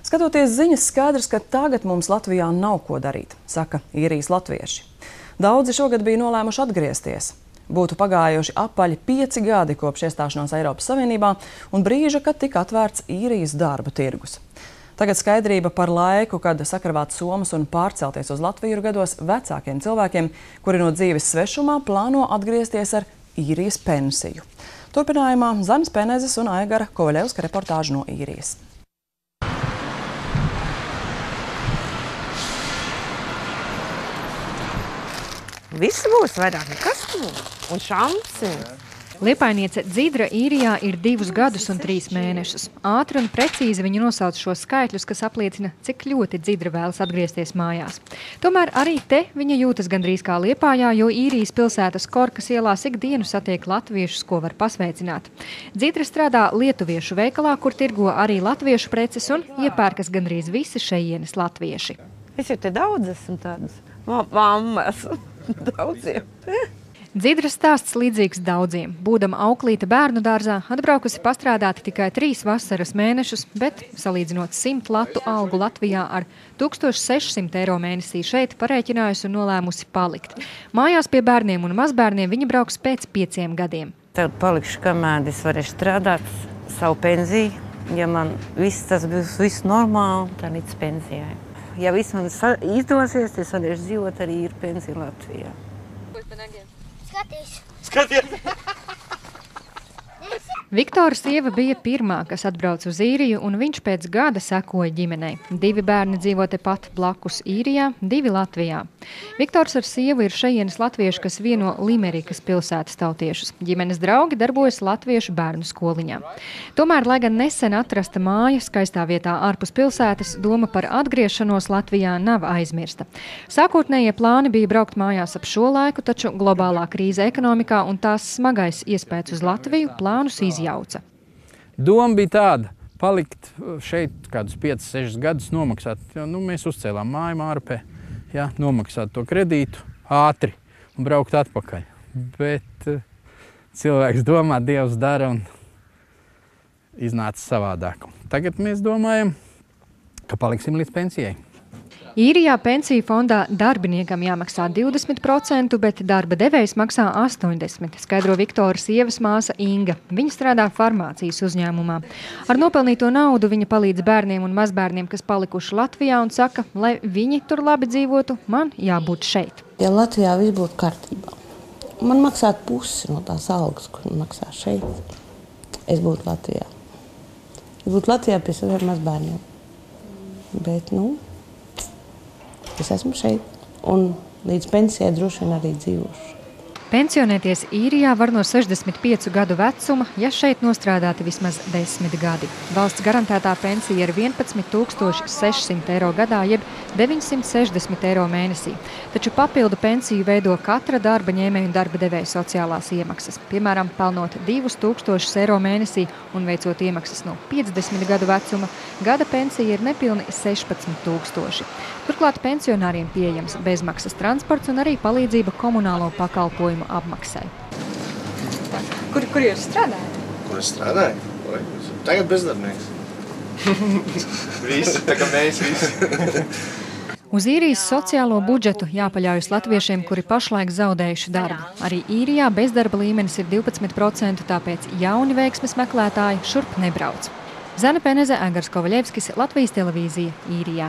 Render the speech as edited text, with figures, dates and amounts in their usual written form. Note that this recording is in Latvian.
Skatoties ziņas, skaidrs, ka tagad mums Latvijā nav ko darīt, saka īrijas latvieši. Daudzi šogad bija nolēmuši atgriezties. Būtu pagājuši apaļi 5 gadi kopš iestāšanās Eiropas Savienībā un brīža, kad tika atvērts īrijas darba tirgus. Tagad skaidrība par laiku, kad sakarvāt somas un pārcelties uz Latviju, ir gados vecākiem cilvēkiem, kuri no dzīves svešumā plāno atgriezties ar īrijas pensiju. Turpinājumā Zanes Penezes un Aigara Kovaļevska reportāža no īrijas. Viss būs vairāk nekas un šamsi. Liepainiece Dzidra īrijā ir 2 gadus un 3 mēnešus. Ātri un precīzi viņa nosauc šos skaitļus, kas apliecina, cik ļoti Dzidra vēlas atgriezties mājās. Tomēr arī te viņa jūtas gandrīz kā Liepājā, jo īrijas pilsētas Korkas ielās ikdienu satiek latviešus, ko var pasveicināt. Dzidra strādā lietuviešu veikalā, kur tirgo arī latviešu preces un iepērkas gandrīz visi šejienes latvieši. Es jau te daudz esmu tādas mammas. Daudziem. Dzidras stāsts līdzīgs daudziem. Būdama auklīte bērnu dārzā, atbraukusi pastrādāt tikai 3 vasaras mēnešus, bet, salīdzinot 100 latu algu Latvijā ar 1600 eiro mēnesī, šeit parēķinājusi un nolēmusi palikt. Mājās pie bērniem un mazbērniem viņa brauks pēc 5 gadiem. Tad palikšu, kamēr es varēšu strādāt savu pensiju. Ja man tas būs normāli, tad līdz pensijai. Ja viss man izdosies, es varēšu dzīvot arī īru pensiju Latvijā. Skaties! Viktora sieva bija pirmā, kas atbrauca uz Īriju, un viņš pēc gada sekoja ģimenei. 2 bērni dzīvo tepat blakus Īrijā, 2 Latvijā. Viktors ar sievu ir šejienes latvieši, kas vieno Limerikas pilsētas tautiešus. Ģimenes draugi darbojas latviešu bērnu skoliņā. Tomēr, lai gan nesen atrasta māja skaistā vietā ārpus pilsētas, doma par atgriešanos Latvijā nav aizmirsta. Sākotnējie plāni bija braukt mājās ap šo laiku, taču globālā krīze ekonomikā un tās smagais iespējas uz Latviju plānus izjauca. Doma bija tāda, palikt šeit kādus 5-6 gadus, nomaksāt. Mēs uzcēlām māju Mārpē, nomaksāt to kredītu ātri un braukt atpakaļ. Bet cilvēks domā, Dievs dara un iznāca savādāk. Tagad mēs domājam, ka paliksim līdz pensijai. Īrijā pensiju fondā darbiniekam jāmaksā 20%, bet darba devējs maksā 80%, skaidro Viktora sievas māsa Inga. Viņa strādā farmācijas uzņēmumā. Ar nopelnīto naudu viņa palīdz bērniem un mazbērniem, kas palikuši Latvijā, un saka, lai viņi tur labi dzīvotu, man jābūt šeit. Ja Latvijā viss būtu kārtībā, man maksātu pusi no tās algas, kur man maksā šeit, es būtu Latvijā. Es būtu Latvijā pie saviem mazbērniem. Bet, es esmu šeit un līdz pensijai droši vien arī dzīvošu. Pensionēties Īrijā var no 65 gadu vecuma, ja šeit nostrādāti vismaz 10 gadi. Valsts garantētā pensija ir 11 600 eiro gadā, jeb 960 eiro mēnesī. Taču papildu pensiju veido katra darba ņēmēja un darba devēja sociālās iemaksas. Piemēram, pelnot 2000 eiro mēnesī un veicot iemaksas no 50 gadu vecuma, gada pensija ir nepilni 16 000. Turklāt pensionāriem pieejams bezmaksas transports un arī palīdzība komunālo pakalpojumu apmaksai. Kur jūs strādājat? Kur es strādāju? Tagad bezdarbnieks. Visi, tagad mēs visi. Uz Īrijas sociālo budžetu jāpaļaujas latviešiem, kuri pašlaik zaudējuši darbu. Arī Īrijā bezdarba līmenis ir 12%, tāpēc jauni veiksmes meklētāji šurp nebrauc. Zane Peneze, Aigars Kovaļevskis, Latvijas televīzija, Īrijā.